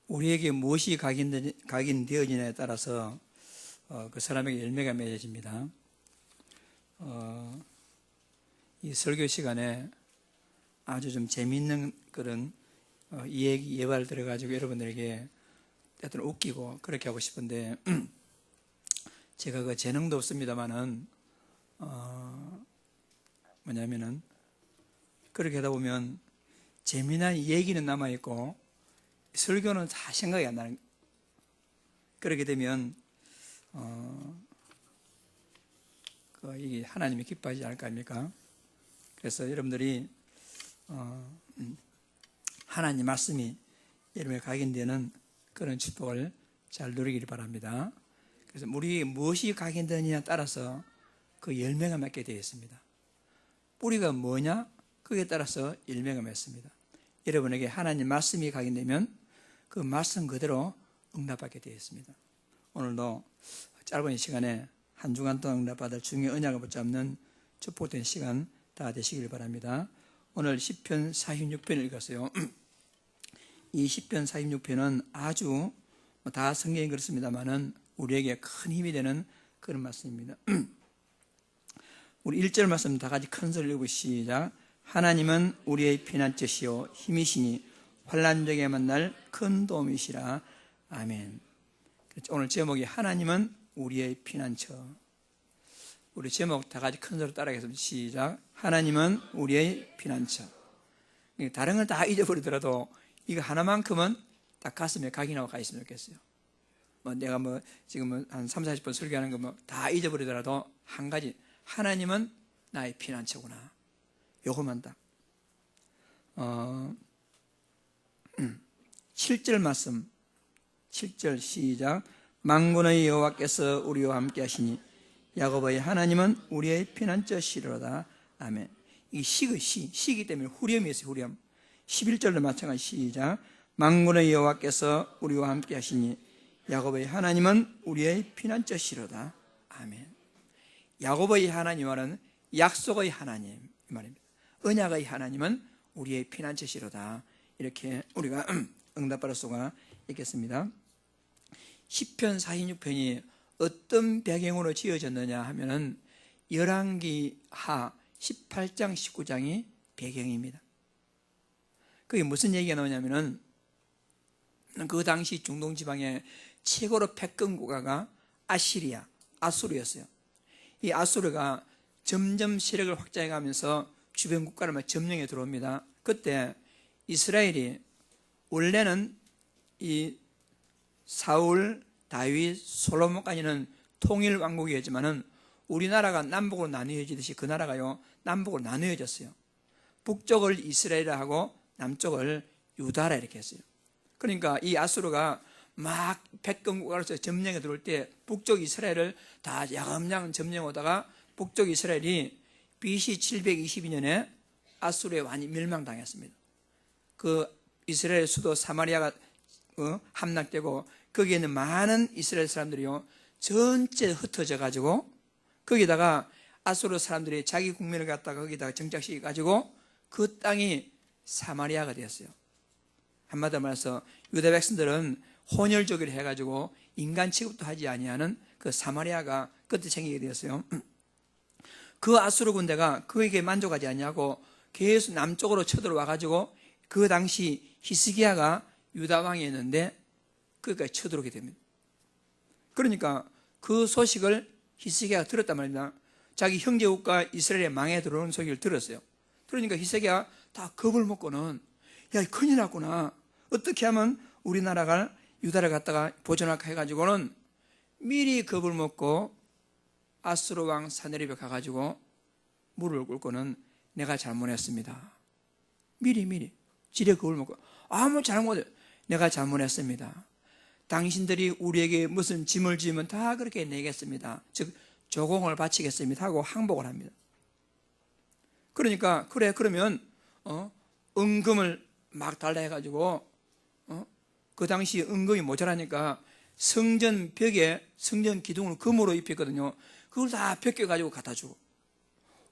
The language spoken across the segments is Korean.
우리에게 무엇이 각인되어지냐에 따라서 그 사람에게 열매가 맺어집니다. 이 설교 시간에 아주 좀 재미있는 그런 이야기 예발 들어가지고 여러분들에게 때때로 웃기고 그렇게 하고 싶은데 제가 그 재능도 없습니다만은 뭐냐면은 그렇게 하다 보면 재미난 얘기는 남아있고 설교는 다 생각이 안 나는, 그렇게 되면 이게 하나님이 기뻐하지 않을 거 아닙니까? 그래서 여러분들이 하나님 말씀이 여러분의 각인되는 그런 축복을 잘 누리기를 바랍니다. 그래서 우리 무엇이 각인되느냐에 따라서 그 열매가 맺게 되어 있습니다. 뿌리가 뭐냐? 그에 따라서 열매가 맺습니다. 여러분에게 하나님 말씀이 각인되면 그 말씀 그대로 응답받게 되어 있습니다. 오늘도 짧은 시간에 한 주간 동안 응답받을 중요한 언약을 붙잡는 축복된 시간 다 되시길 바랍니다. 오늘 시편 46편을 읽었어요. 이 시편 46편은 아주 다 성경이 그렇습니다만은 우리에게 큰 힘이 되는 그런 말씀입니다. 우리 1절 말씀 다 같이 큰 소리로 읽고 시작. 하나님은 우리의 피난처시요 힘이시니 환난 적에 만날 큰 도움이시라. 아멘. 오늘 제목이 하나님은 우리의 피난처. 우리 제목 다 같이 큰 소리로 따라하겠습니다. 시작. 하나님은 우리의 피난처. 다른 걸 다 잊어버리더라도 이거 하나만큼은 딱 가슴에 각인하고 가 있으면 좋겠어요. 내가 지금 한 3, 40분 설교하는 거 다 잊어버리더라도 한 가지, 하나님은 나의 피난처구나. 요것만 딱. 7절 말씀. 7절 시작. 만군의 여호와께서 우리와 함께 하시니 야곱의 하나님은 우리의 피난처시로다. 아멘. 이 시기 때문에 후렴이 있어요. 후렴. 11절도 마찬가지 시작. 만군의 여호와께서 우리와 함께 하시니 야곱의 하나님은 우리의 피난처시로다. 아멘. 야곱의 하나님은 약속의 하나님 이 말입니다. 언약의 하나님은 우리의 피난처시로다. 이렇게 우리가 응답받을 수가 있겠습니다. 시편 46편이 어떤 배경으로 지어졌느냐 하면은 열왕기하 18장 19장이 배경입니다. 그게 무슨 얘기가 나오냐면은 그 당시 중동 지방의 최고로 패권 국가가 아수르였어요. 이 아수르가 점점 세력을 확장해 가면서 주변 국가를 점령해 들어옵니다. 그때 이스라엘이 원래는 이 사울, 다윗, 솔로몬까지는 통일 왕국이었지만은 우리나라가 남북으로 나뉘어지듯이 그 나라가요 남북으로 나뉘어졌어요. 북쪽을 이스라엘이라 하고 남쪽을 유다라 이렇게 했어요. 그러니까 이 아수르가 막 패권국가로서 점령해 들어올 때 북쪽 이스라엘을 다 야금야금 점령하다가 북쪽 이스라엘이 BC 722년에 아수르에 완전히 멸망당했습니다. 그 이스라엘 수도 사마리아가 함락되고 거기에 있는 많은 이스라엘 사람들이요 전체 흩어져 가지고 거기다가 아수르 사람들이 자기 국민을 갖다가 거기다가 정착시켜 가지고 그 땅이 사마리아가 되었어요. 한마디로 말해서 유다 백성들은 혼혈족이라 해가지고 인간 취급도 하지 아니하는 그 사마리아가 그때 생기게 되었어요. 그 아수르 군대가 그에게 만족하지 않냐고 계속 남쪽으로 쳐들어와가지고 그 당시 히스기야가 유다 왕이었는데 거기까지 쳐들어오게 됩니다. 그러니까 그 소식을 히스기야가 들었단 말입니다. 자기 형제국가 이스라엘의 망에 들어오는 소식을 들었어요. 그러니까 히스기야가 다 겁을 먹고는 야 큰일 났구나. 어떻게 하면 우리나라가 유다를 갖다가 보존할까 해가지고는 미리 겁을 먹고 아수르 왕 사네립에 가가지고 무릎을 꿇고는 내가 잘못했습니다. 미리 지레 겁을 먹고 아무 잘못해 내가 잘못했습니다. 당신들이 우리에게 무슨 짐을 지으면 다 그렇게 내겠습니다. 즉 조공을 바치겠습니다 하고 항복을 합니다. 그러니까 그래 그러면 은금을 막 달라 해가지고 그 당시 은금이 모자라니까 성전 벽에 성전 기둥을 금으로 입혔거든요. 그걸 다 벗겨가지고 갖다 주고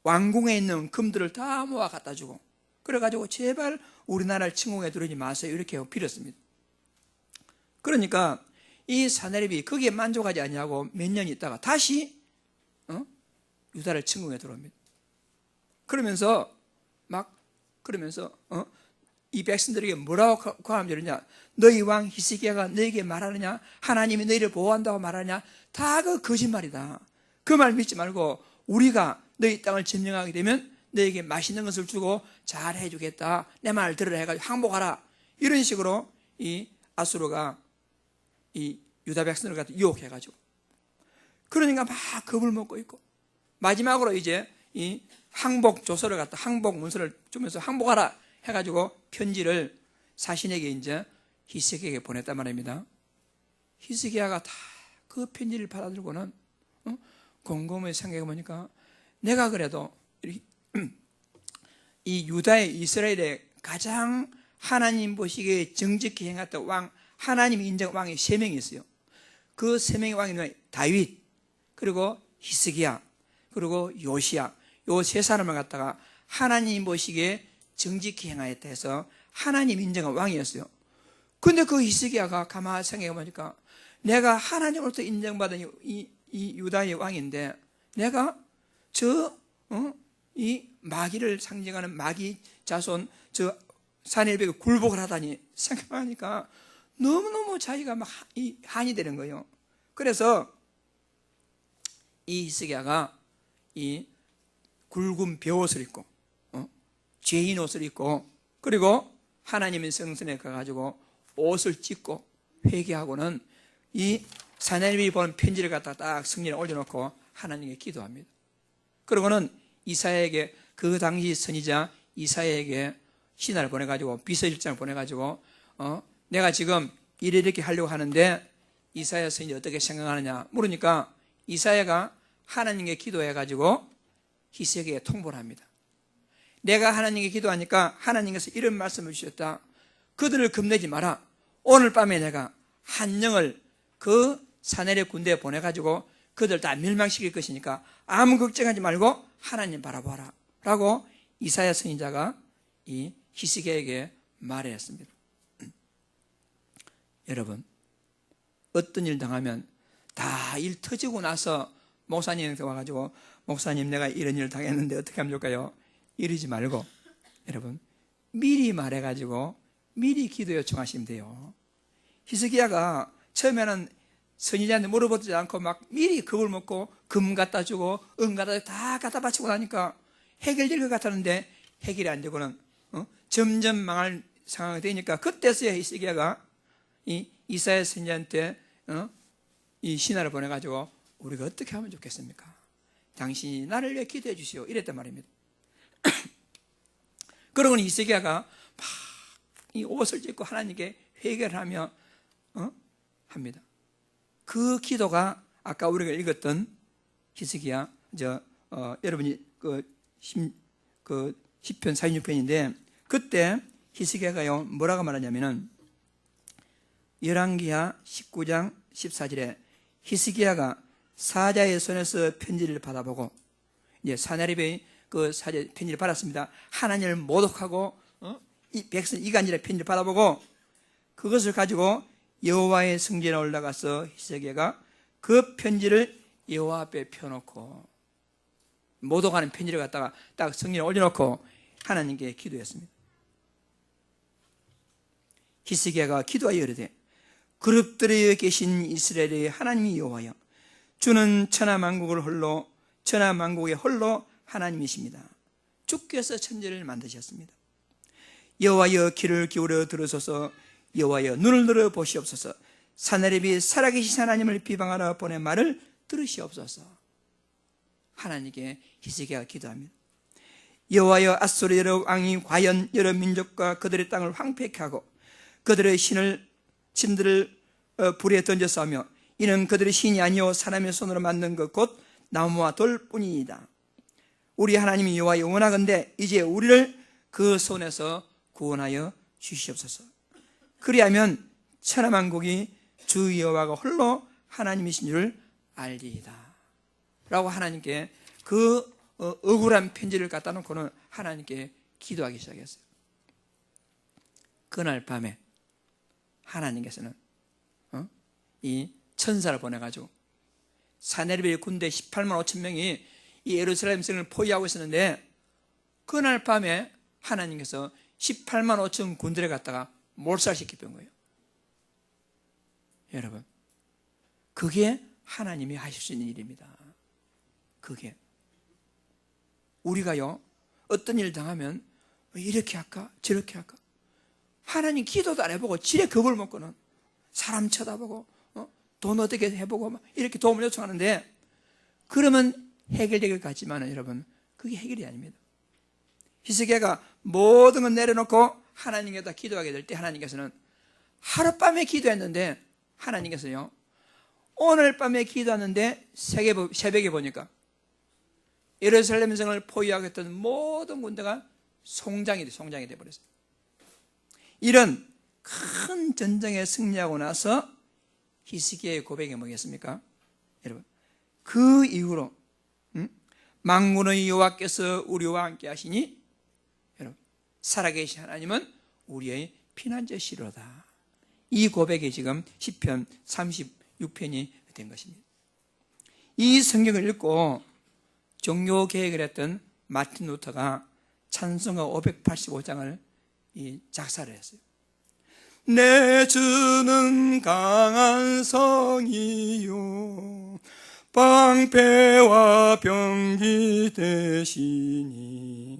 왕궁에 있는 금들을 다 모아 갖다 주고 그래가지고 제발 우리나라를 침공해 들어오지 마세요 이렇게 빌었습니다. 그러니까 이 사내립이 거기에 만족하지 아니하고 몇 년 있다가 다시 유다를 침공해 들어옵니다. 그러면서 이 백성들에게 뭐라고 고함 지르냐? 너희 왕 히스기야가 너에게 말하느냐? 하나님이 너희를 보호한다고 말하느냐? 다 그 거짓말이다. 그 말 믿지 말고 우리가 너희 땅을 점령하게 되면 너에게 맛있는 것을 주고 잘 해주겠다. 내 말 들으라 해가지고 항복하라. 이런 식으로 이 아수르가 이 유다 백성을 갖다 유혹해가지고, 그러니까 막 겁을 먹고 있고, 마지막으로 이제 이 항복 조서를 갖다 항복 문서를 주면서 항복하라 해가지고 편지를 자신에게 이제 히스기야에게 보냈단 말입니다. 히스기야가 다 그 편지를 받아들고는 곰곰이 생각해 보니까 내가 그래도 이 유다의 이스라엘의 가장 하나님 보시기에 정직히 행했던 왕, 하나님 인정 왕이 3명이 있어요. 그 3명의 왕이 다윗, 그리고 히스기야, 그리고 요시야, 요 3사람을 갖다가 하나님 보시기에 정직히 행하였다 해서 하나님 인정한 왕이었어요. 근데 그 히스기야가 가만히 생각해 보니까 내가 하나님으로부터 인정받은 이 유다의 왕인데 내가 이 마귀를 상징하는 마귀 자손 저 사내립에게 굴복을 하다니 생각하니까 너무너무 자기가 막 한이 되는 거예요. 그래서 이 히스기야가 이 굵은 베옷을 입고 죄인 옷을 입고, 그리고 하나님의 성전에 가가지고 옷을 찢고 회개하고는 이 사내립이 보는 편지를 갖다 딱 성전에 올려놓고 하나님께 기도합니다. 그리고는 이사야에게, 그 당시 선지자 이사야에게 신하를 보내가지고 비서실장을 보내가지고 내가 지금 이렇게 하려고 하는데 이사야 선지자 어떻게 생각하느냐 물으니까 이사야가 하나님께 기도해가지고 히스기야에게 통보를 합니다. 내가 하나님께 기도하니까 하나님께서 이런 말씀을 주셨다. 그들을 겁내지 마라. 오늘 밤에 내가 한 영을 그 사내립 군대에 보내가지고 그들 다 멸망시킬 것이니까 아무 걱정하지 말고 하나님 바라보아라 라고 이사야 선지자가 이 히스기야에게 말했습니다. 여러분, 어떤 일 당하면 다 일 터지고 나서 목사님한테 와가지고 목사님 내가 이런 일을 당했는데 어떻게 하면 좋을까요? 이러지 말고 여러분 미리 말해가지고 미리 기도 요청하시면 돼요. 히스기야가 처음에는 선지자한테 물어보지 않고 막 미리 겁을 먹고 금 갖다 주고 은 갖다 주고 다 갖다 바치고 나니까 해결될 것 같았는데 해결이 안 되고는 점점 망할 상황이 되니까 그때서야 히스기야가 이 이사야 선지자한테 이 신하를 보내가지고 우리가 어떻게 하면 좋겠습니까? 당신이 나를 위해 기도해 주시오 이랬단 말입니다. 그러고는 히스기야가 막 이 옷을 찢고 하나님께 회개를 하며 합니다. 그 기도가 아까 우리가 읽었던 히스기야 여러분이 그 시편 46편인데 그때 히스기야가요 뭐라고 말하냐면은 열왕기하 19장 14절에 히스기야가 사자의 손에서 편지를 받아보고 이제 사내립의 그 사자 편지를 받았습니다. 하나님을 모독하고 이 백성 이간질의 편지를 받아보고 그것을 가지고 여호와의 성전에 올라가서 히스기야가 그 편지를 여호와 앞에 펴놓고 모독하는 편지를 갖다가 딱 성전에 올려놓고 하나님께 기도했습니다. 히스기야가 기도하여 이르되 그룹들에 계신 이스라엘의 하나님이 여호와여 주는 천하만국을 홀로 천하만국의 홀로 하나님이십니다. 주께서 천지를 만드셨습니다. 여호와여 귀를 기울여 들으소서. 여호와여 눈을 들어 보시옵소서. 사내립이 살아계신 하나님을 비방하러 보낸 말을 들으시옵소서. 하나님께 히스기야가 기도합니다. 여호와여 아수르 여러 왕이 과연 여러 민족과 그들의 땅을 황폐케 하고 그들의 신들을 불에 던져서 하며 이는 그들의 신이 아니요 사람의 손으로 만든 것 곧 나무와 돌뿐이니이다. 우리 하나님이 여호와여 원하건대 이제 우리를 그 손에서 구원하여 주시옵소서. 그리하면 천하만국이 주 여호와가 홀로 하나님이신 줄 알리이다 라고 하나님께 그 억울한 편지를 갖다 놓고는 하나님께 기도하기 시작했어요. 그날 밤에 하나님께서는 이 천사를 보내가지고 사네립의 군대 18만 5천 명이 이 예루살렘 성을 포위하고 있었는데, 그날 밤에 하나님께서 18만 5천 군대를 갖다가 몰살시켰던 거예요. 여러분, 그게 하나님이 하실 수 있는 일입니다. 그게 우리가요, 어떤 일 당하면 이렇게 할까 저렇게 할까, 하나님 기도도 안 해보고 지레 겁을 먹고는 사람 쳐다보고 돈 어떻게 해보고 막 이렇게 도움을 요청하는데, 그러면 해결될 것 같지만 여러분, 그게 해결이 아닙니다. 히스기야가 모든 걸 내려놓고 하나님께다 기도하게 될 때, 하나님께서는 하룻밤에 기도했는데, 하나님께서요 오늘 밤에 기도하는데 새벽에 보니까 예루살렘 성을 포위하겠다는 모든 군대가 송장이 되어버렸어요. 이런 큰 전쟁에 승리하고 나서 히스기야의 고백이 뭐겠습니까? 여러분, 그 이후로 만군의 여호와께서 우리와 함께 하시니, 여러분, 살아계신 하나님은 우리의 피난처시로다. 이 고백이 지금 시편 36편이 된 것입니다. 이 성경을 읽고 종교 개혁을 했던 마틴 루터가 찬송가 585장을 작사를 했어요. 내 주는 강한 성이요 방패와 병기 되시니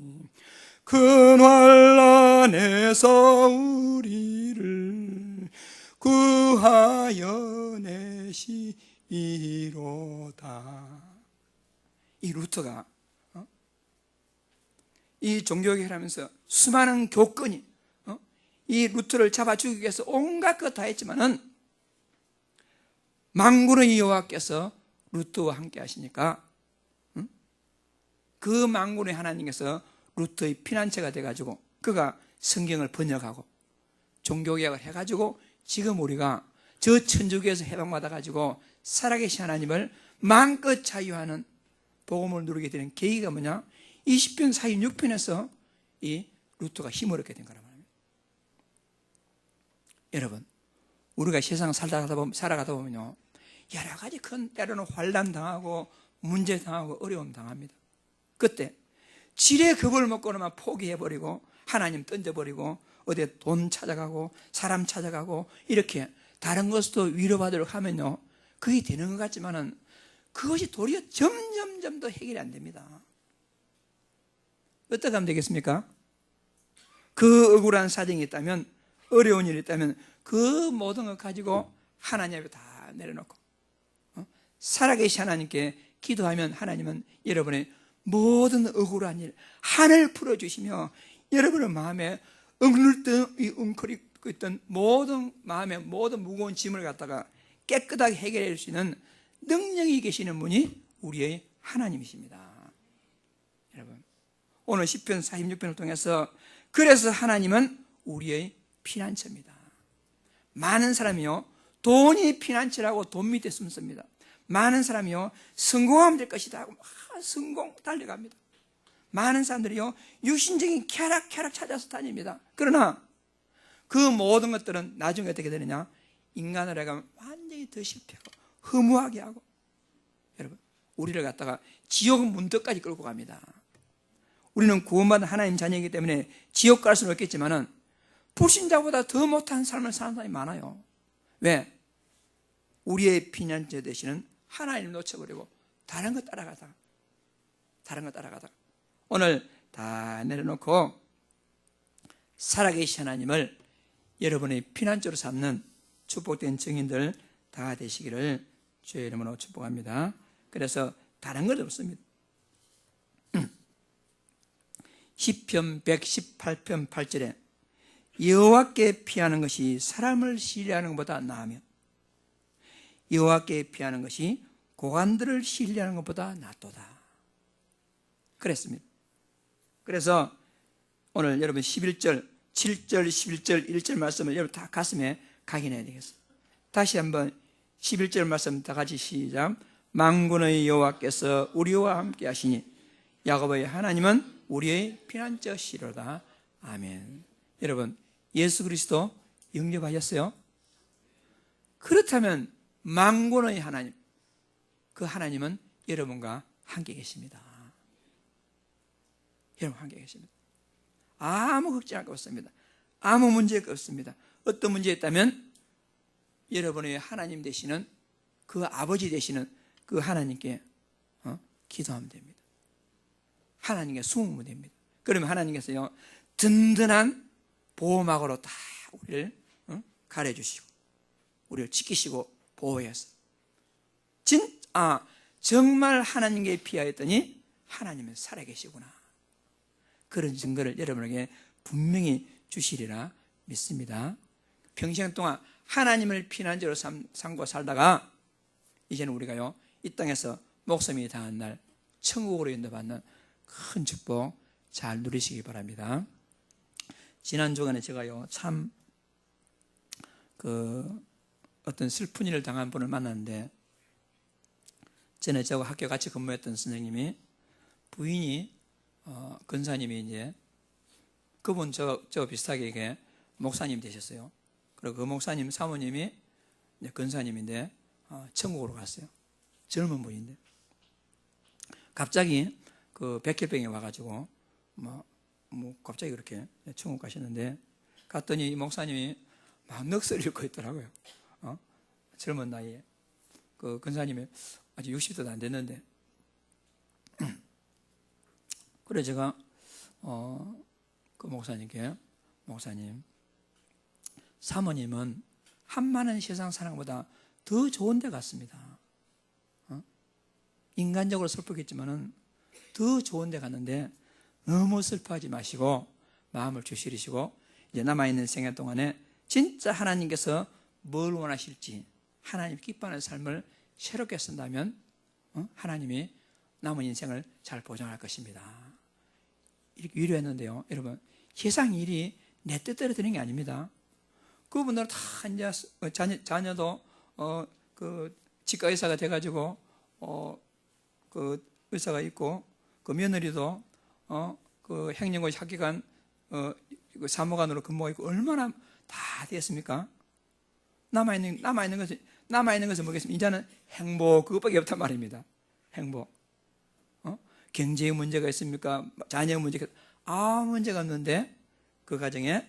큰 환난에서 우리를 구하여 내시리로다. 이 루터가 이 종교개혁을 하면서 수많은 교권이 이 루터를 잡아 죽이기 위해서 온갖 것 다 했지만은, 만군의 여호와께서 루터와 함께 하시니까 그 만군의 하나님께서 루터의 피난처가 돼가지고 그가 성경을 번역하고 종교개혁을 해가지고 지금 우리가 저 천주교에서 해방받아가지고 살아계신 하나님을 마음껏 자유하는 복음을 누리게 되는 계기가 뭐냐? 20편 46편에서 이 루터가 힘을 얻게 된 거란 말입니다. 여러분, 우리가 세상 살아가다 보면요, 여러 가지 큰 때로는 환난 당하고 문제 당하고 어려움 당합니다. 그때 지레 겁을 먹고는 포기해버리고 하나님 던져버리고 어디에 돈 찾아가고 사람 찾아가고 이렇게 다른 것도 위로받으려고 하면요, 그게 되는 것 같지만은 그것이 도리어 점점 더 해결이 안 됩니다. 어떻게 하면 되겠습니까? 그 억울한 사정이 있다면, 어려운 일이 있다면 그 모든 걸 가지고 하나님 앞에 다 내려놓고 살아계신 하나님께 기도하면, 하나님은 여러분의 모든 억울한 일 한을 풀어주시며 여러분의 마음에 웅크리고 있던 모든 마음의 모든 무거운 짐을 갖다가 깨끗하게 해결해 줄 수 있는 능력이 계시는 분이 우리의 하나님이십니다. 여러분, 오늘 시편 46편을 통해서 그래서 하나님은 우리의 피난처입니다. 많은 사람이요, 돈이 피난처라고 돈 밑에 숨습니다. 많은 사람이요, 성공하면 될 것이다 하고 성공 달려갑니다. 많은 사람들이요, 육신적인 쾌락 찾아서 다닙니다. 그러나 그 모든 것들은 나중에 어떻게 되느냐? 인간을 해가 완전히 더 실패하고 허무하게 하고, 여러분, 우리를 갖다가 지옥 문턱까지 끌고 갑니다. 우리는 구원받은 하나님 자녀이기 때문에 지옥 갈 수는 없겠지만은 불신자보다 더 못한 삶을 사는 사람이 많아요. 왜? 우리의 피난처 되시는 하나님을 놓쳐버리고 다른 거 따라가다가 오늘 다 내려놓고 살아계신 하나님을 여러분의 피난처로 삼는 축복된 증인들 다 되시기를 주의 이름으로 축복합니다. 그래서 다른 것 없습니다. 시편 118편 8절에 여호와께 피하는 것이 사람을 신뢰하는 것보다 나으며 여호와께 피하는 것이 고관들을 신뢰하는 것보다 낫도다 그랬습니다. 그래서 오늘 여러분 11절, 7절, 11절, 1절 말씀을 여러분 다 가슴에 각인해야 되겠어요. 다시 한번 11절 말씀 다 같이 시작. 만군의 여호와께서 우리와 함께 하시니 야곱의 하나님은 우리의 피난처시로다. 아멘. 여러분, 예수 그리스도 영접하셨어요? 그렇다면 만군의 하나님, 그 하나님은 여러분과 함께 계십니다. 여러분 함께 계십니다. 아무 걱정할 거 없습니다. 아무 문제가 없습니다. 어떤 문제 있다면 여러분의 하나님 되시는 그 아버지 되시는 그 하나님께 기도하면 됩니다. 하나님께 숨으면 됩니다. 그러면 하나님께서요 든든한 보호막으로 다 우리를 가려주시고 우리를 지키시고 보호해서 정말 하나님께 피하였더니 하나님은 살아계시구나. 그런 증거를 여러분에게 분명히 주시리라 믿습니다. 평생 동안 하나님을 피난처로 삼고 살다가 이제는 우리가요 이 땅에서 목숨이 다한 날 천국으로 인도받는 큰 축복 잘 누리시기 바랍니다. 지난 주간에 제가요 참 어떤 슬픈 일을 당한 분을 만났는데, 전에 저하고 학교 같이 근무했던 선생님이 부인이 근사님이 이제 그분 저 비슷하게 이게 목사님 되셨어요. 그리고 그 목사님 사모님이 이제 근사님인데 천국으로 갔어요. 젊은 분인데 갑자기 그 백혈병이 와가지고 뭐 갑자기 그렇게 천국 가시는데, 갔더니 이 목사님이 막 넋을 잃고 있더라고요. 젊은 나이에. 그 근사님이 아직 60도도 안 됐는데. 그래 제가 그 목사님께, 목사님, 사모님은 한많은 세상 사람보다 더 좋은 데 갔습니다. 인간적으로 슬프겠지만은 더 좋은 데 갔는데 너무 슬퍼하지 마시고 마음을 주시리시고 이제 남아있는 생애 동안에 진짜 하나님께서 뭘 원하실지 하나님 기뻐하는 삶을 새롭게 쓴다면 하나님이 남은 인생을 잘 보장할 것입니다. 이렇게 위로했는데요, 여러분, 세상 일이 내 뜻대로 되는 게 아닙니다. 그분들은 다 이제 자녀도 그 치과 의사가 돼가지고 그 의사가 있고, 그 며느리도 그 행정고시 학기간 그 사무관으로 근무가 있고, 얼마나 다 됐습니까? 남아있는 것은 뭐겠습니까? 이제는 행복, 그것밖에 없단 말입니다. 행복. 경제의 문제가 있습니까? 자녀의 문제가, 아무 문제가 없는데 그 가정에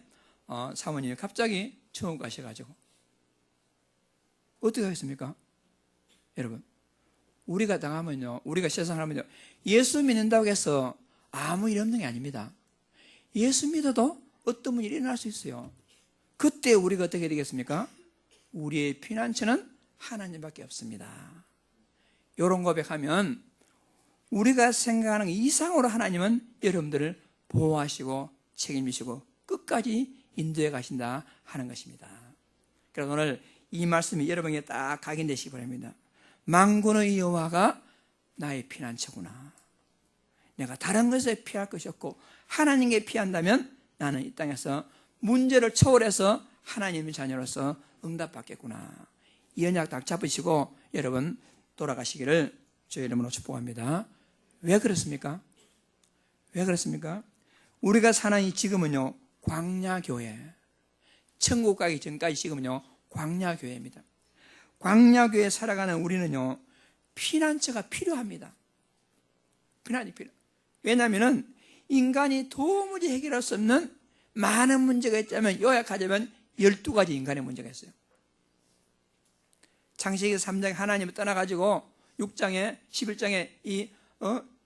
사모님이 갑자기 천국 가셔가지고 어떻게 하겠습니까? 여러분, 우리가 당하면요, 우리가 세상을 하면요, 예수 믿는다고 해서 아무 일 없는 게 아닙니다. 예수 믿어도 어떤 문제가 일어날 수 있어요. 그때 우리가 어떻게 되겠습니까? 우리의 피난처는 하나님밖에 없습니다. 이런 고백하면 우리가 생각하는 이상으로 하나님은 여러분들을 보호하시고 책임지시고 끝까지 인도해 가신다 하는 것입니다. 그래서 오늘 이 말씀이 여러분에게 딱 각인되시기 바랍니다. 만군의 여호와가 나의 피난처구나. 내가 다른 것에 피할 것이 없고 하나님께 피한다면 나는 이 땅에서 문제를 초월해서 하나님의 자녀로서 응답받겠구나. 이 언약 딱 잡으시고 여러분 돌아가시기를 주의 이름으로 축복합니다. 왜 그렇습니까? 왜 그렇습니까? 우리가 사는 이 지금은요, 광야교회, 천국 가기 전까지 지금은요 광야교회입니다. 광야교회에 살아가는 우리는요 피난처가 필요합니다. 피난이 필요. 왜냐하면 인간이 도무지 해결할 수 없는 많은 문제가 있다면 요약하자면 12가지 인간의 문제가 있어요. 창세기 3장에 하나님을 떠나가지고 6장에 11장에 이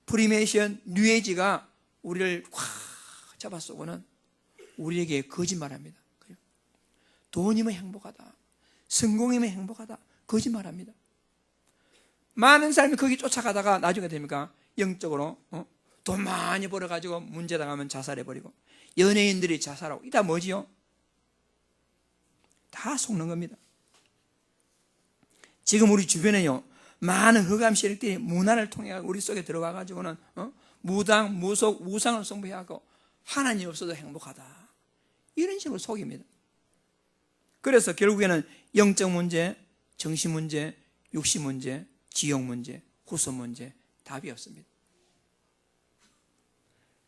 프리메이션 뉴에이지가 우리를 확 잡아쏘고는 우리에게 거짓말합니다. 돈이면 행복하다, 성공이면 행복하다, 거짓말합니다. 많은 사람이 거기 쫓아가다가 나중에 됩니까? 영적으로 돈 많이 벌어가지고 문제 당하면 자살해버리고, 연예인들이 자살하고, 이다 뭐지요? 다 속는 겁니다. 지금 우리 주변에요 많은 흑암 세력들이 문화를 통해 우리 속에 들어와가지고는 무당, 무속, 우상을 숭배하고 하나님 없어도 행복하다, 이런 식으로 속입니다. 그래서 결국에는 영적 문제, 정신 문제, 육신 문제, 지옥 문제, 후손 문제, 답이 없습니다.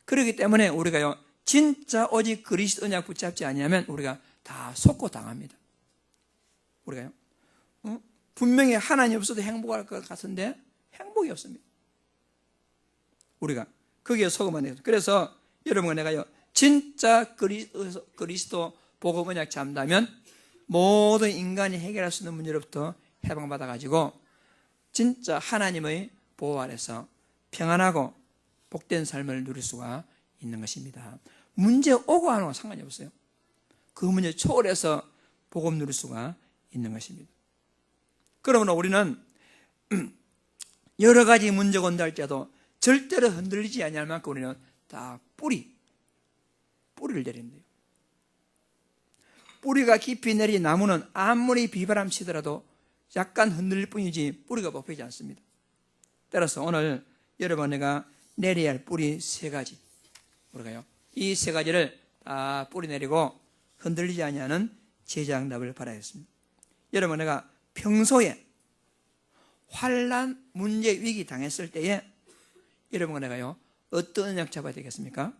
그렇기 때문에 우리가요 진짜 오직 그리스도 언약 붙잡지 아니하면 우리가 다 속고 당합니다. 우리가요 분명히 하나님 없어도 행복할 것 같은데 행복이 없습니다. 우리가 거기에 속으면 돼요. 그래서 여러분과 내가요, 진짜 그리스도 복음 언약 잡는다면 모든 인간이 해결할 수 있는 문제로부터 해방받아가지고 진짜 하나님의 보호 아래서 평안하고 복된 삶을 누릴 수가 있는 것입니다. 문제 오고 안 오고 상관이 없어요. 그 문제 초월해서 복음 누릴 수가 있는 것입니다. 그러므로 우리는 여러 가지 문제가 온다 할지라도 절대로 흔들리지 않을 만큼 우리는 다 뿌리를 내린대요. 뿌리가 깊이 내린 나무는 아무리 비바람 치더라도 약간 흔들릴 뿐이지 뿌리가 뽑히지 않습니다. 따라서 오늘 여러분 내가 내려야 할 뿌리 3가지, 우리가요, 이 3가지를 다 뿌리 내리고 흔들리지 아니하는 제자응답을 바라겠습니다. 여러분 내가 평소에 환난, 문제, 위기 당했을 때에 여러분과 내가요 어떤 언약 잡아야 되겠습니까?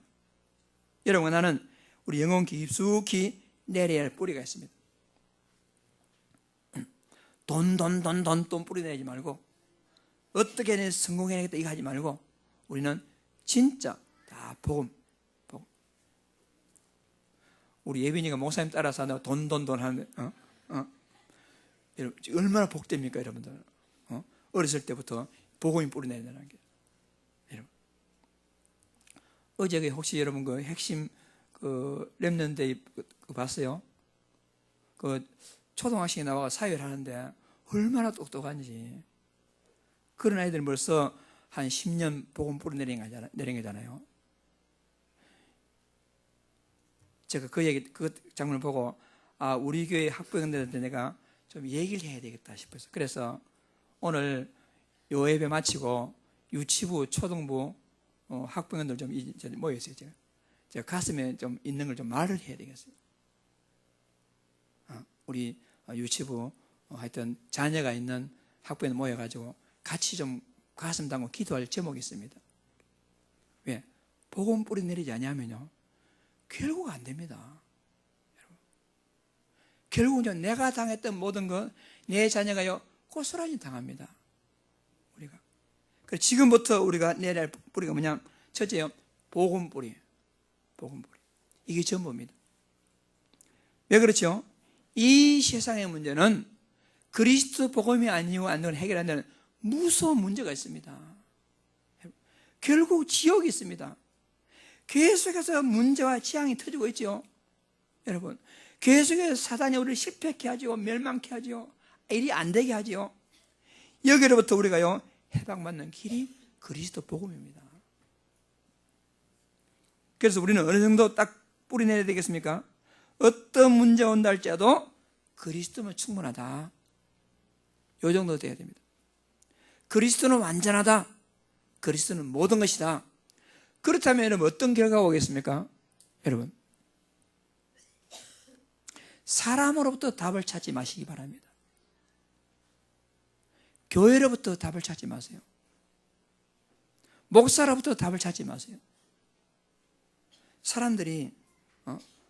여러분과 나는 우리 영혼 깊숙이 내려야 할 뿌리가 있습니다. 돈 뿌리 내지 말고 어떻게 성공해야겠다 이거 하지 말고 우리는 진짜 다 복음. 우리 예빈이가 목사님 따라서 돈 하는 여러분 얼마나 복됩니까 여러분들? 어렸을 때부터 복음이 뿌리 내린다는 게. 여러분 어제 혹시 여러분 그 핵심 그 랩런데이 봤어요? 그 초등학생이 나와서 사회를 하는데 얼마나 똑똑한지. 그런 아이들은 벌써 한 10년 복음 뿌리 내린 거잖아요. 제가 그 장면을 보고 우리 교회 학부형들한테 내가 좀 얘기를 해야 되겠다 싶어서 그래서 오늘 요 예배 마치고 유치부, 초등부 학부형들 좀 모였어요. 제가 가슴에 좀 있는 걸 좀 말을 해야 되겠어요. 우리 유치부 하여튼 자녀가 있는 학부형들 모여가지고 같이 좀 가슴 담고 기도할 제목이 있습니다. 왜? 복음 뿌리 내리지 않냐면요 결국 안 됩니다. 결국은 내가 당했던 모든 것, 내 자녀가요 고스란히 당합니다. 우리가. 그래서 지금부터 우리가 내려야 할 뿌리가 뭐냐? 첫째요, 복음 뿌리. 이게 전부입니다. 왜 그렇죠? 이 세상의 문제는 그리스도 복음이 아니고 안 되는 해결 안 되는 무서운 문제가 있습니다. 결국 지옥이 있습니다. 계속해서 문제와 재앙이 터지고 있죠. 여러분, 계속해서 사단이 우리를 실패케 하죠. 멸망케 하죠. 일이 안 되게 하죠. 여기로부터 우리가요 해방받는 길이 그리스도 복음입니다. 그래서 우리는 어느 정도 딱 뿌리 내려야 되겠습니까? 어떤 문제가 온다 할지라도 그리스도면 충분하다. 이 정도 돼야 됩니다. 그리스도는 완전하다. 그리스도는 모든 것이다. 그렇다면 여러분 어떤 결과가 오겠습니까? 여러분 사람으로부터 답을 찾지 마시기 바랍니다. 교회로부터 답을 찾지 마세요. 목사로부터 답을 찾지 마세요. 사람들이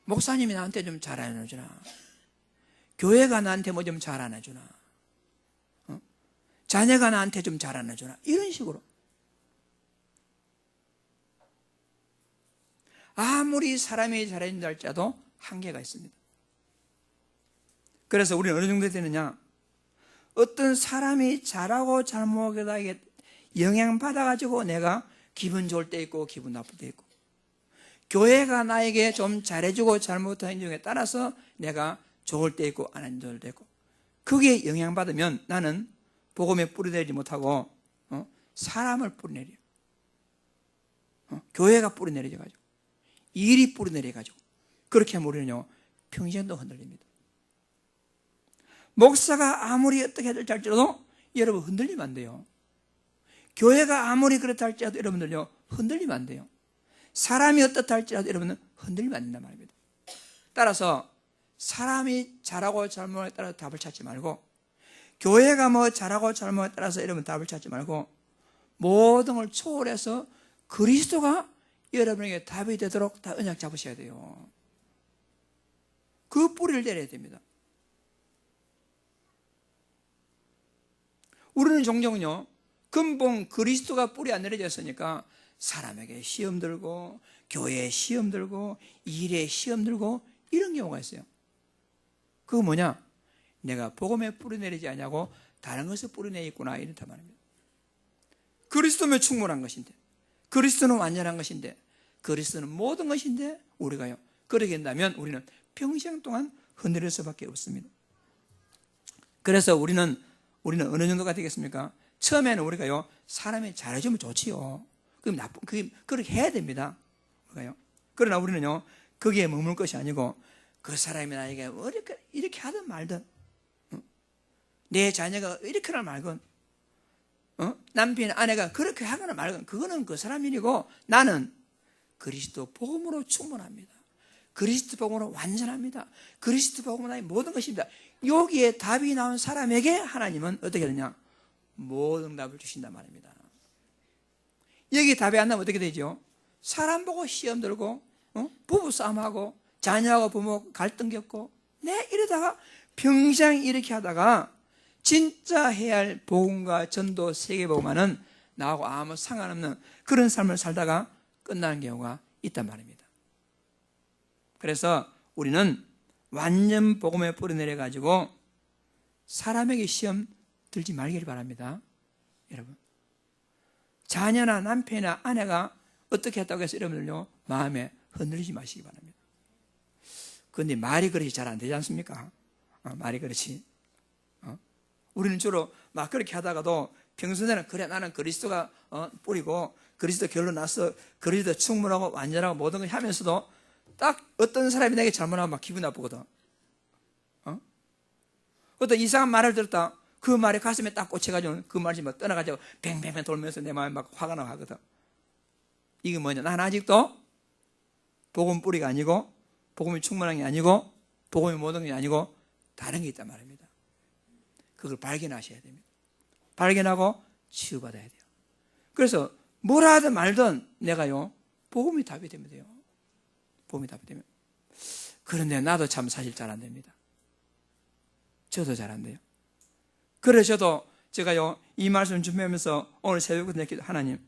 목사님이 나한테 좀 잘 안 해주나, 교회가 나한테 뭐 좀 잘 안 해주나, 자녀가 나한테 좀 잘 안 해주나, 이런 식으로 아무리 사람이 잘해준다 할지라도 한계가 있습니다. 그래서 우리는 어느 정도 되느냐, 어떤 사람이 잘하고 잘못하게 영향받아가지고 내가 기분 좋을 때 있고 기분 나쁠 때 있고, 교회가 나에게 좀 잘해주고 잘못한 행동에 따라서 내가 좋을 때 있고 안 좋을 때 있고, 그게 영향받으면 나는 복음에 뿌리내리지 못하고 사람을 뿌리내려, 교회가 뿌리내려가지고 일이 뿌리내려가지고 그렇게 하면 우리는요 평생도 흔들립니다. 목사가 아무리 어떻게 해야 할지라도 여러분 흔들리면 안 돼요. 교회가 아무리 그렇다 할지라도 여러분들요 흔들리면 안 돼요. 사람이 어떻다 할지라도 여러분은 흔들리면 안 된단 말입니다. 따라서 사람이 잘하고 잘못에 따라서 답을 찾지 말고, 교회가 뭐 잘하고 잘못에 따라서 여러분 답을 찾지 말고, 모든 걸 초월해서 그리스도가 여러분에게 답이 되도록 다 언약 잡으셔야 돼요. 그 뿌리를 내려야 됩니다. 우리는 종종요, 근본 그리스도가 뿌리 안 내려졌으니까 사람에게 시험 들고, 교회에 시험 들고, 일에 시험 들고, 이런 경우가 있어요. 그거 뭐냐? 내가 복음에 뿌리 내리지 않냐고 다른 것에 뿌리 내 있구나, 이렇단 말입니다. 그리스도면 충분한 것인데, 그리스도는 완전한 것인데, 그리스도는 모든 것인데, 우리가요, 그러게 된다면 우리는 평생 동안 흔들릴 수밖에 없습니다. 그래서 우리는 어느 정도가 되겠습니까? 처음에는 우리가요, 사람이 잘해주면 좋지요. 그럼 그렇게 해야 됩니다. 우리가요. 그러나 우리는요, 거기에 머물 것이 아니고, 그 사람이 나에게 이렇게 하든 말든, 내 자녀가 이렇게나 말건, 남편, 아내가 그렇게 하거나 말건, 그거는 그 사람 일이고, 나는 그리스도 복음으로 충분합니다. 그리스도 복음으로 완전합니다. 그리스도 복음은 나의 모든 것입니다. 여기에 답이 나온 사람에게 하나님은 어떻게 되냐? 모든 답을 주신단 말입니다. 여기 답이 안 나면 어떻게 되죠? 사람 보고 시험 들고, 부부 싸움하고, 자녀하고 부모 갈등 겪고, 이러다가 평생 이렇게 하다가 진짜 해야 할 복음과 전도 세계복음화는 나하고 아무 상관없는 그런 삶을 살다가 끝나는 경우가 있단 말입니다. 그래서 우리는 완전 복음에 뿌리 내려가지고 사람에게 시험 들지 말기를 바랍니다. 여러분, 자녀나 남편이나 아내가 어떻게 했다고 해서 여러분들요, 마음에 흔들리지 마시기 바랍니다. 그런데 말이 그렇게 잘 안 되지 않습니까? 말이 그렇지. 우리는 주로 막 그렇게 하다가도 평소에는 그래, 나는 그리스도가 뿌리고 그리스도 결로 나서 그리스도 충분하고 완전하고 모든 걸 하면서도 딱 어떤 사람이 내게 잘못하면 막 기분 나쁘거든. 어떤 이상한 말을 들었다, 그 말이 가슴에 딱 꽂혀가지고 그 말이 막 떠나가지고 뱅뱅뱅 돌면서 내 마음이 막 화가 나고 하거든. 이게 뭐냐? 난 아직도 복음 뿌리가 아니고, 복음이 충분한 게 아니고, 복음이 모든 게 아니고 다른 게 있단 말입니다. 그걸 발견하셔야 됩니다. 발견하고 치유받아야 돼요. 그래서 뭐라 하든 말든 내가요, 복음이 답이 되면 돼요. 복음이 답이 되면. 그런데 나도 참 사실 잘 안 됩니다. 저도 잘 안 돼요. 그래서 저도 제가요, 이 말씀 준비하면서 오늘 새벽부터 느끼도, 하나님,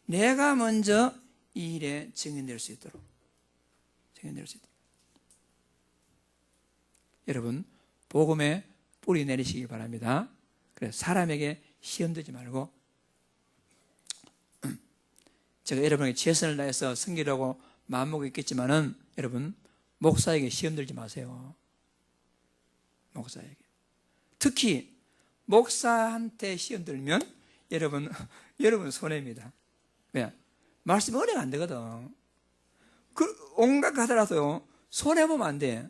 내가 먼저 이 일에 증인될 수 있도록. 여러분, 복음에 뿌리 내리시기 바랍니다. 그래서 사람에게 시험 들지 말고, 제가 여러분에게 최선을 다해서 섬기려고 마음먹고 있겠지만은, 여러분, 목사에게 시험 들지 마세요. 목사에게. 특히 목사한테 시험 들면 여러분 손해입니다. 왜? 말씀이 은혜가 안 되거든. 그 온갖 가더라도요, 손해보면 안 돼.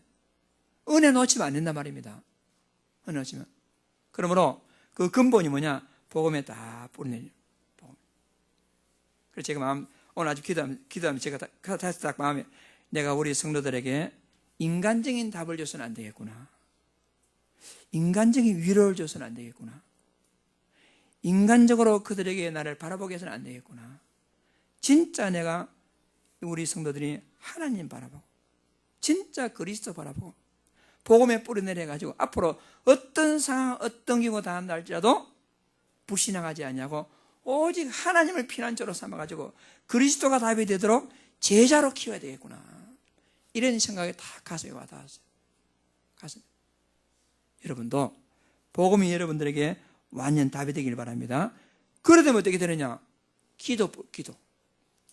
은혜 놓치면 안 된단 말입니다. 은혜 놓치면. 그러므로 그 근본이 뭐냐? 복음에 다 뿌리내려. 그래서 제가 오늘 아주 기도하면 제가 다시 딱 마음에, 내가 우리 성도들에게 인간적인 답을 줘서는 안 되겠구나. 인간적인 위로를 줘서는 안 되겠구나. 인간적으로 그들에게 나를 바라보게 해서는 안 되겠구나. 진짜 내가 우리 성도들이 하나님 바라보고, 진짜 그리스도 바라보고, 복음에 뿌리 내려가지고 앞으로 어떤 상황, 어떤 경우 당한다 할지라도 불신앙하지 않냐고 오직 하나님을 피난처로 삼아가지고 그리스도가 답이 되도록 제자로 키워야 되겠구나. 이런 생각이 다 가슴에 와닿았어요. 가슴에. 여러분도 복음이 여러분들에게 완전 답이 되길 바랍니다. 그러다 보면 어떻게 되느냐? 기도.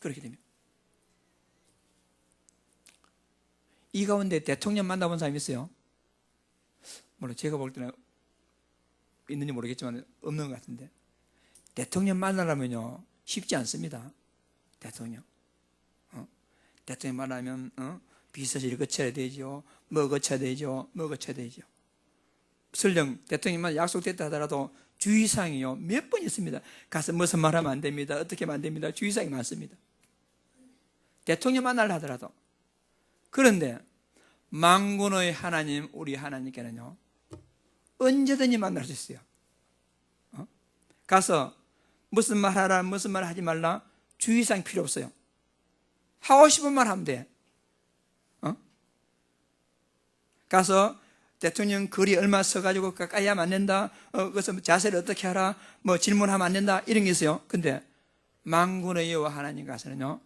그렇게 되면. 이 가운데 대통령 만나본 사람이 있어요? 물론 제가 볼 때는 있는지 모르겠지만 없는 것 같은데, 대통령 만나려면요 쉽지 않습니다. 대통령 만나면 비서실을 거쳐야 되죠. 뭐 거쳐야 되죠. 설령 대통령만 약속됐다 하더라도 주의사항이요 몇 번 있습니다. 가서 무슨 말하면 안 됩니다. 어떻게 하면 안 됩니다. 주의사항이 많습니다. 대통령 만나려 하더라도. 그런데 만군의 하나님, 우리 하나님께는요 언제든지 만날 수 있어요. 가서 무슨 말 하라, 무슨 말 하지 말라 주의사항 필요 없어요. 하고 싶은 말 하면 돼. 가서 대통령 거리 얼마 서가지고 가까이 하면 안 된다, 그래서 자세를 어떻게 하라, 뭐 질문하면 안 된다, 이런 게 있어요. 근데 만군의 여호와 하나님 가서는요,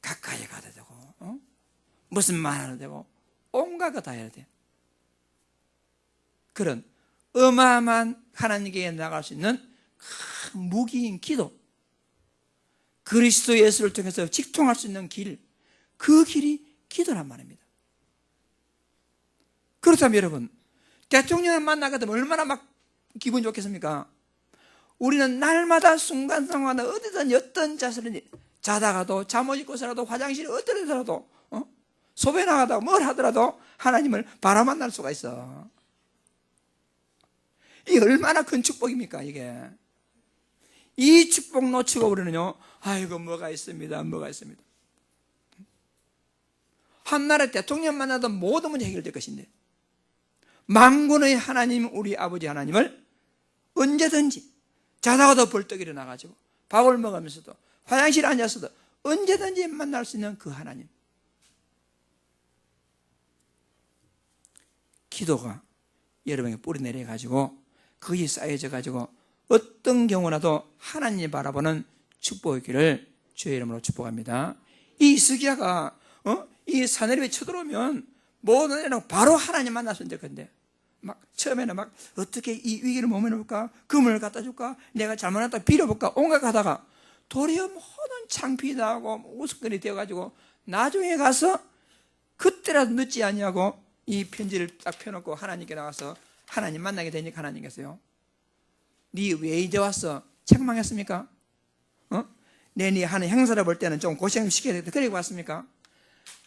가까이 가도 되고, 무슨 말 하도 되고, 온갖 거 다 해야 돼. 그런 어마어마한 하나님께 나갈 수 있는 큰 무기인 기도, 그리스도 예수를 통해서 직통할 수 있는 길, 그 길이 기도란 말입니다. 그렇다면 여러분, 대통령을 만나게 되면 얼마나 막 기분 좋겠습니까? 우리는 날마다 순간순간 어디든 어떤 자세든지, 자다가도 잠옷 입고서라도 화장실에 어디서라도 소변 나가다가 뭘 하더라도 하나님을 바라 만날 수가 있어. 이게 얼마나 큰 축복입니까, 이게. 이 축복 놓치고 우리는요, 아이고 뭐가 있습니다, 뭐가 있습니다. 한 나라 대통령 만나도 모든 문제 해결될 것인데, 만군의 하나님, 우리 아버지 하나님을 언제든지 자다가도 벌떡 일어나가지고 밥을 먹으면서도 화장실에 앉아서도 언제든지 만날 수 있는 그 하나님. 기도가 여러분에게 뿌리 내려가지고 그것이 쌓여져가지고 어떤 경우라도 하나님이 바라보는 축복의 길을 주의 이름으로 축복합니다. 이 히스기야가 이 사내립에 쳐들어오면 모든 애는 바로 하나님 만났으면 좋겠는데, 막 처음에는 막 어떻게 이 위기를 모면해볼까, 금을 갖다 줄까, 내가 잘못했다 빌어볼까, 온갖 하다가 도리어 모든 창피이 나고 우스갯거리 되어가지고 나중에 가서 그때라도 늦지 아니하고 이 편지를 딱 펴놓고 하나님께 나가서 하나님 만나게 되니까 하나님께서요, 네 왜 이제 왔어? 책망했습니까? 네 하는 행사를 볼 때는 좀 고생시켜야 되겠다, 그리고 왔습니까?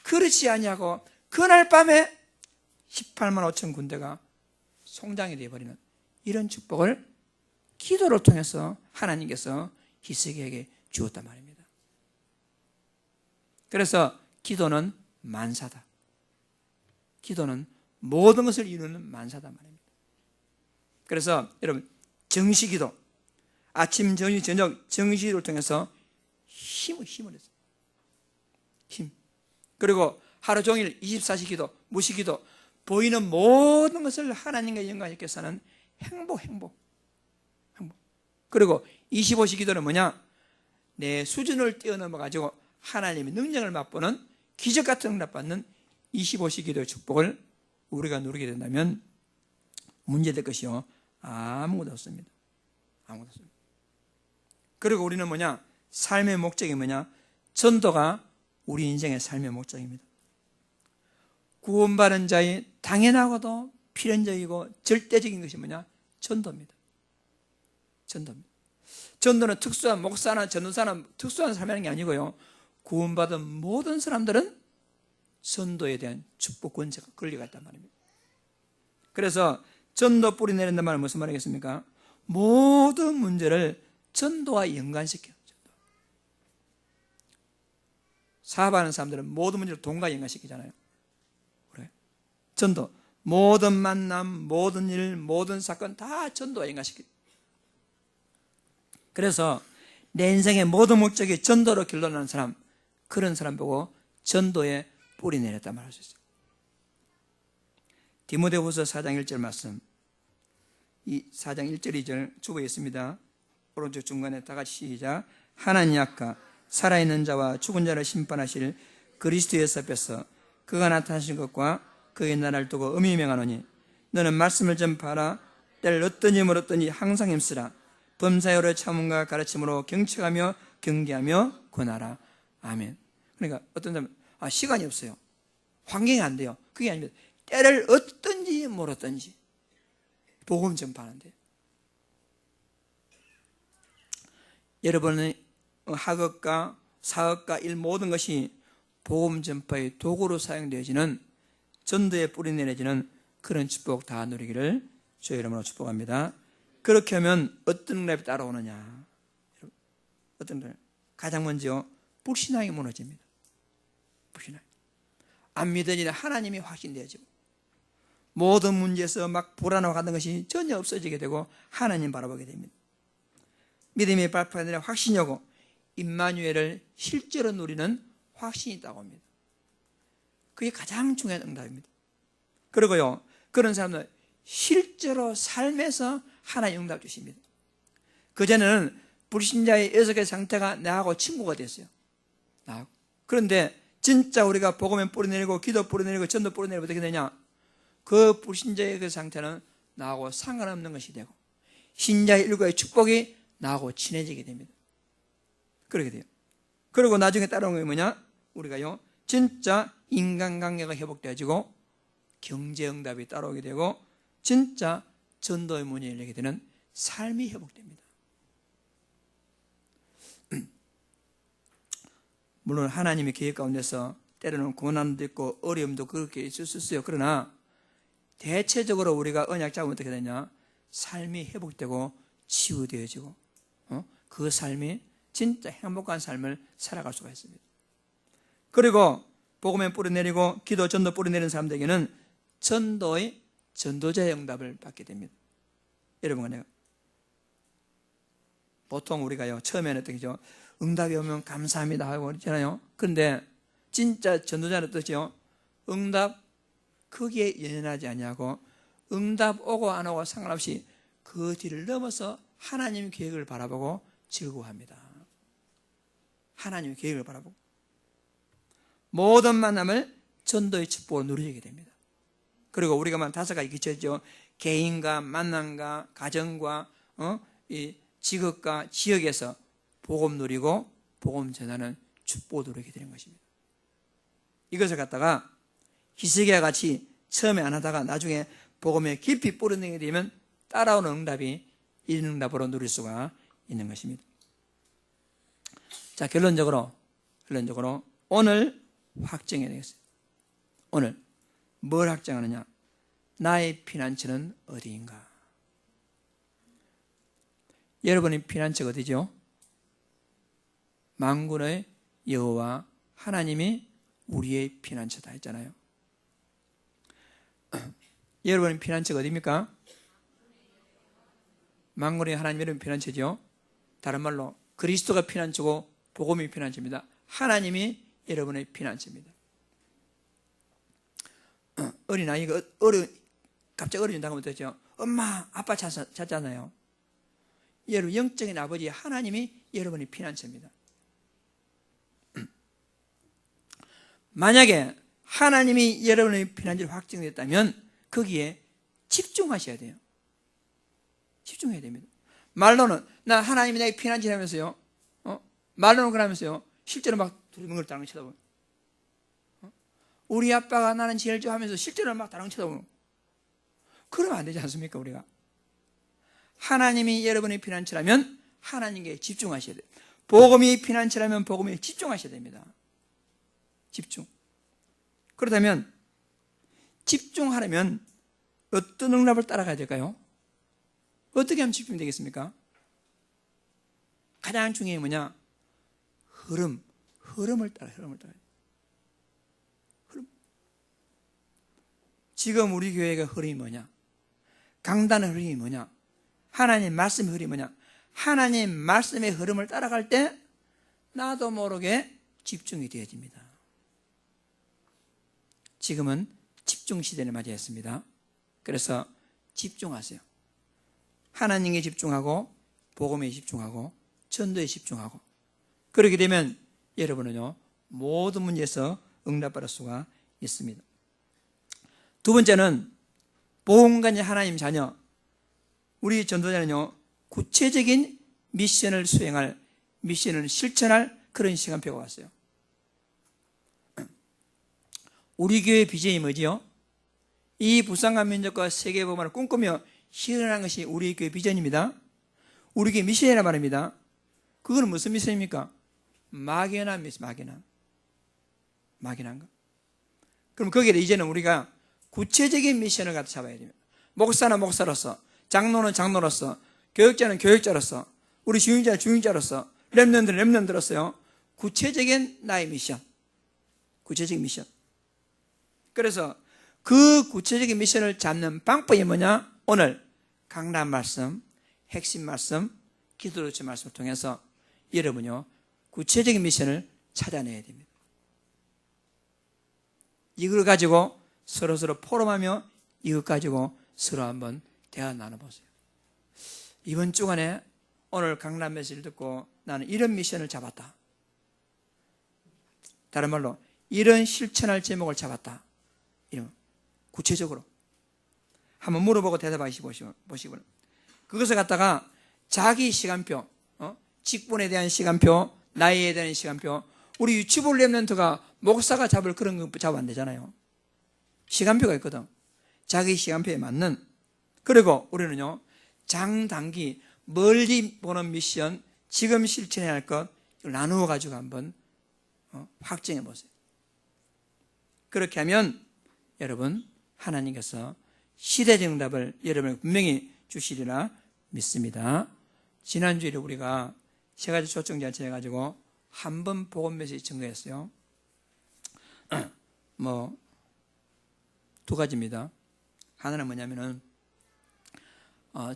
그렇지 아니하고 그날 밤에 18만 5천 군대가 송장이 되어버리는 이런 축복을 기도를 통해서 하나님께서 히스기야에게 주었단 말입니다. 그래서 기도는 만사다. 기도는 모든 것을 이루는 만사단 말입니다. 그래서 여러분, 정시기도, 아침, 저녁 정시기도를 통해서 힘을 했어요. 힘. 그리고 하루 종일 24시 기도, 무시기도, 보이는 모든 것을 하나님과 연관시켜 사는 행복. 그리고 25시 기도는 뭐냐? 내 수준을 뛰어넘어 가지고 하나님의 능력을 맛보는 기적 같은 응답 받는 25시 기도의 축복을 우리가 누리게 된다면 문제될 것이요, 아무것도 없습니다. 아무것도 없습니다. 그리고 우리는 뭐냐? 삶의 목적이 뭐냐? 전도가 우리 인생의 삶의 목적입니다. 구원받은 자의 당연하고도 필연적이고 절대적인 것이 뭐냐? 전도입니다. 전도는 특수한 목사나 전도사나 특수한 삶이라는 게 아니고요, 구원받은 모든 사람들은 전도에 대한 축복 권세가 권리가 있단 말입니다. 그래서 전도 뿌리 내린다는 말은 무슨 말이겠습니까? 모든 문제를 전도와 연관시켜요. 사업하는 사람들은 모든 문제를 돈과 연관시키잖아요. 그래? 전도, 모든 만남, 모든 일, 모든 사건 다 전도와 연관시켜요. 그래서 내 인생의 모든 목적이 전도로 길러나는 사람, 그런 사람 보고 전도에 뿌리 내렸다 말할 수 있어요. 디모데후서 4장 1절 말씀, 이 4장 1절 2절 주보에 있습니다. 오른쪽 중간에 다 같이 시작. 하나님 아까 살아있는 자와 죽은 자를 심판하실 그리스도 예수 앞에서 그가 나타나신 것과 그의 나라를 두고 엄히 명하노니 너는 말씀을 전파하라. 때를 어떤 힘을 얻더니 항상 힘쓰라. 범사여러 참음과 가르침으로 경책하며 경계하며 권하라. 아멘. 그러니까 어떤 사람은 시간이 없어요, 환경이 안 돼요. 그게 아닙니다. 때를 얻든지 모르든지 복음 전파하는데, 여러분의 학업과 사업과 일 모든 것이 복음 전파의 도구로 사용되어지는, 전도에 뿌리 내려지는 그런 축복 다 누리기를 주의 이름으로 축복합니다. 그렇게 하면 어떤 응답이 따라오느냐? 어떤 걸? 가장 먼저 불신앙이 무너집니다. 불신앙. 안 믿어지는 하나님이 확신되어지고, 모든 문제에서 막 불안하고 하는 것이 전혀 없어지게 되고 하나님 바라보게 됩니다. 믿음이 발표가 아니라 확신이 오고 임마누엘을 실제로 누리는 확신이 있다고 합니다. 그게 가장 중요한 응답입니다. 그리고요, 그런 사람은 실제로 삶에서 하나님 응답 주십니다. 그전에는 불신자의 예석의 상태가 나하고 친구가 됐어요. 그런데 진짜 우리가 복음에 뿌려내리고 기도 뿌려내리고 전도 뿌려내리고 어떻게 되냐? 그 불신자의 그 상태는 나하고 상관없는 것이 되고 신자의 일과의 축복이 나하고 친해지게 됩니다. 그렇게 돼요. 그리고 나중에 따라오는 게 뭐냐? 우리가요 진짜 인간관계가 회복되어지고 경제응답이 따라오게 되고 진짜 전도의 문이 열리게 되는 삶이 회복됩니다. 물론 하나님의 계획 가운데서 때로는 고난도 있고 어려움도 그렇게 있을 수 있어요. 그러나 대체적으로 우리가 언약 잡으면 어떻게 되냐? 삶이 회복되고 치유되어지고 그 삶이 진짜 행복한 삶을 살아갈 수가 있습니다. 그리고 복음에 뿌려내리고 기도 전도 뿌려내리는 사람들에게는 전도의 전도자의 응답을 받게 됩니다. 여러분, 내가 보통 우리가요 처음에는 어떻게죠? 응답이 오면 감사합니다 하고 그러잖아요. 그런데 진짜 전도자는 어떠죠? 응답 거기에 연연하지 아니하고 응답 오고 안 오고 상관없이 그 뒤를 넘어서 하나님의 계획을 바라보고 즐거워합니다. 하나님의 계획을 바라보고 모든 만남을 전도의 축복으로 누리게 됩니다. 그리고 우리가 만 5가지 기초죠. 개인과 만남과 가정과 이 직업과 지역에서 복음 누리고 복음 전하는 축복을 누리게 되는 것입니다. 이것을 갖다가 히스기야와 같이 처음에 안 하다가 나중에 복음에 깊이 뿌려내게 되면 따라오는 응답이 이런 응답으로 누릴 수가 있는 것입니다. 자, 결론적으로 오늘 확정해야 되겠어요. 오늘 뭘 확정하느냐? 나의 피난처는 어디인가? 여러분의 피난처가 어디죠? 만군의 여호와 하나님이 우리의 피난처다 했잖아요. 여러분의 피난처가 어디입니까? 만군의 하나님 여러분 피난처죠. 다른 말로 그리스도가 피난처고 복음이 피난처입니다. 하나님이 여러분의 피난처입니다. 어린아이가 갑자기 어려진다고 하면 되죠. 엄마, 아빠 찾잖아요. 여러분 영적인 아버지 하나님이 여러분의 피난처입니다. 만약에 하나님이 여러분의 피난처를 확정됐다면 거기에 집중하셔야 돼요. 집중해야 됩니다. 말로는 나 하나님이 나의 피난처라면서요. 말로는 그러면서요. 실제로 막 두리뭉을 다른 거 쳐다보고 우리 아빠가 나는 제일 좋아하면서 실제로 막 다른 거 쳐다보고 그러면 안 되지 않습니까? 우리가 하나님이 여러분의 피난처라면 하나님께 집중하셔야 돼요. 복음이 피난처라면 복음에 집중하셔야 됩니다. 집중. 그렇다면 집중하려면 어떤 응답을 따라가야 될까요? 어떻게 하면 집중이 되겠습니까? 가장 중요한 게 뭐냐? 흐름을 따라. 흐름. 지금 우리 교회가 흐름이 뭐냐? 강단의 흐름이 뭐냐? 하나님 말씀의 흐름이 뭐냐? 하나님 말씀의 흐름을 따라갈 때 나도 모르게 집중이 되어집니다. 지금은 집중 시대를 맞이했습니다. 그래서 집중하세요. 하나님께 집중하고 복음에 집중하고 전도에 집중하고 그렇게 되면 여러분은요 모든 문제에서 응답받을 수가 있습니다. 두 번째는 보험관이 하나님 자녀 우리 전도자는요 구체적인 미션을 수행할 미션을 실천할 그런 시간표가 왔어요. 우리 교회의 비전이 뭐지요? 이 부산과 민족과 세계복음을 꿈꾸며 실현한 것이 우리 교회 비전입니다. 우리 교회 미션이란 말입니다. 그거는 무슨 미션입니까? 막연한 미션, 막연한 거. 그럼 거기에 이제는 우리가 구체적인 미션을 갖다 잡아야 됩니다. 목사는 목사로서, 장로는 장로로서, 교육자는 교육자로서, 우리 주인자는 주인자로서, 렘넌트는 렘넌트로서요. 구체적인 나의 미션. 구체적인 미션. 그래서 그 구체적인 미션을 잡는 방법이 뭐냐? 오늘 강단 말씀, 핵심 말씀, 기도로치 말씀을 통해서 여러분요 구체적인 미션을 찾아내야 됩니다. 이걸 가지고 서로서로 포럼하며 이것 가지고 서로 한번 대화 나눠보세요. 이번 주간에 오늘 강남 메시지를 듣고 나는 이런 미션을 잡았다. 다른 말로 이런 실천할 제목을 잡았다. 이런 구체적으로 한번 물어보고 대답하시고 보시고 그것을 갖다가 자기 시간표, 직분에 대한 시간표, 나이에 대한 시간표, 우리 유치부 렘넌트가 목사가 잡을 그런 거 잡으면 안 되잖아요. 시간표가 있거든. 자기 시간표에 맞는. 그리고 우리는요, 장단기 멀리 보는 미션, 지금 실천해야 할 것 나누어 가지고 한번 확정해 보세요. 그렇게 하면 여러분 하나님께서 시대적 응답을 여러분에게 분명히 주시리라 믿습니다. 지난주에 우리가 세 가지 초청자 정해가지고 한 번 복음 메시지 증거했어요. 두 가지입니다. 하나는 뭐냐면은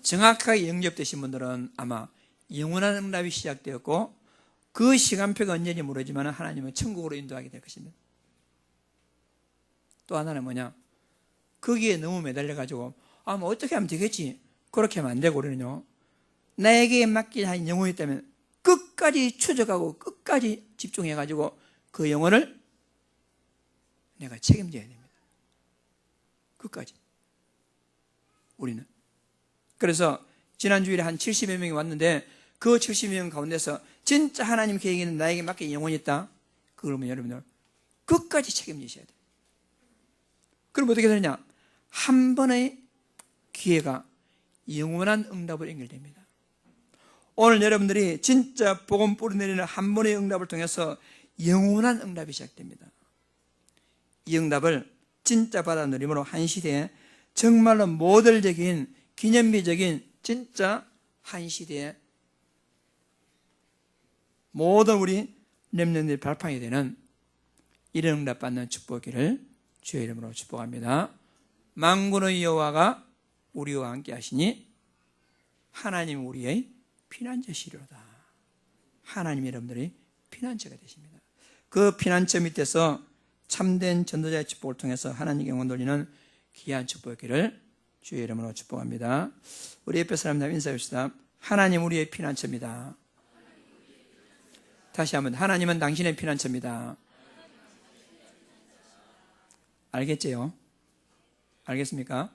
정확하게 영접되신 분들은 아마 영원한 응답이 시작되었고 그 시간표가 언제인지 모르지만 하나님은 천국으로 인도하게 될 것입니다. 또 하나는 뭐냐, 거기에 너무 매달려가지고 뭐 어떻게 하면 되겠지, 그렇게 하면 안 되고, 우리는요 나에게 맡긴 한 영혼이 있다면 끝까지 추적하고 끝까지 집중해가지고 그 영혼을 내가 책임져야 됩니다. 끝까지 우리는. 그래서 지난 주일에 한 70여 명이 왔는데 그 70여 명 가운데서 진짜 하나님 계획에는 나에게 맡긴 영혼이 있다, 그러면 여러분들 끝까지 책임지셔야 돼요. 그럼 어떻게 되느냐, 한 번의 기회가 영원한 응답으로 연결됩니다. 오늘 여러분들이 진짜 복음 뿌리내리는 한 번의 응답을 통해서 영원한 응답이 시작됩니다. 이 응답을 진짜 받아 누림으로 한 시대에 정말로 모델적인 기념비적인 진짜 한 시대에 모든 우리 렘넌트들이 발판이 되는 이런 응답 받는 축복기를 주의 이름으로 축복합니다. 만군의 여호와가 우리와 함께 하시니 하나님 우리의 피난처시로다. 하나님 여러분들이 피난처가 되십니다. 그 피난처 밑에서 참된 전도자의 축복을 통해서 하나님께 영혼 돌리는 귀한 축복기를 주의 이름으로 축복합니다. 우리 옆에 사람들 인사합시다. 하나님 우리의 피난처입니다. 다시 한번, 하나님은 당신의 피난처입니다. 알겠지요? 알겠습니까?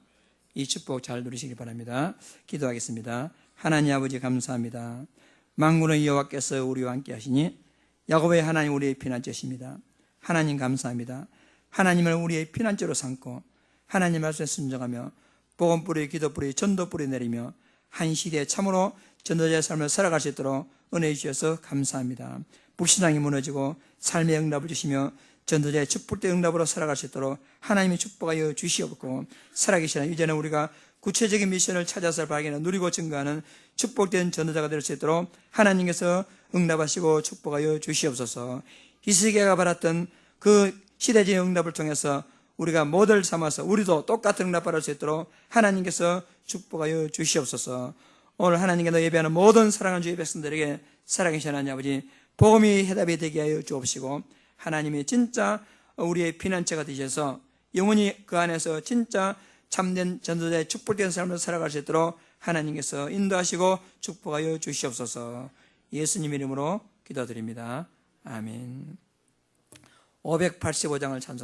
이 축복 잘 누리시기 바랍니다. 기도하겠습니다. 하나님 아버지 감사합니다. 만군의 여호와께서 우리와 함께 하시니 야곱의 하나님 우리의 피난처십니다. 하나님 감사합니다. 하나님을 우리의 피난처로 삼고 하나님 말씀에 순종하며 복음뿌리, 기도뿌리, 전도뿌리 내리며 한 시대에 참으로 전도자의 삶을 살아갈 수 있도록 은혜해 주셔서 감사합니다. 불신앙이 무너지고 삶의 응답을 주시며 전도자의 축복된 응답으로 살아갈 수 있도록 하나님의 축복하여 주시옵고, 살아계시는 이제는 우리가 구체적인 미션을 찾아서 발견하고 누리고 증거하는 축복된 전도자가 될 수 있도록 하나님께서 응답하시고 축복하여 주시옵소서. 히스기야가 받았던 그 시대적인 응답을 통해서 우리가 모델 삼아서 우리도 똑같은 응답 받을 수 있도록 하나님께서 축복하여 주시옵소서. 오늘 하나님께서 예배하는 모든 사랑하는 주의 백성들에게 살아계신 하나님 아버지, 복음이 해답이 되게 하여 주옵시고, 하나님이 진짜 우리의 피난처가 되셔서 영원히 그 안에서 진짜 참된 전도자의 축복된 삶을 살아갈 수 있도록 하나님께서 인도하시고 축복하여 주시옵소서. 예수님 이름으로 기도드립니다. 아멘. 585장을 찬송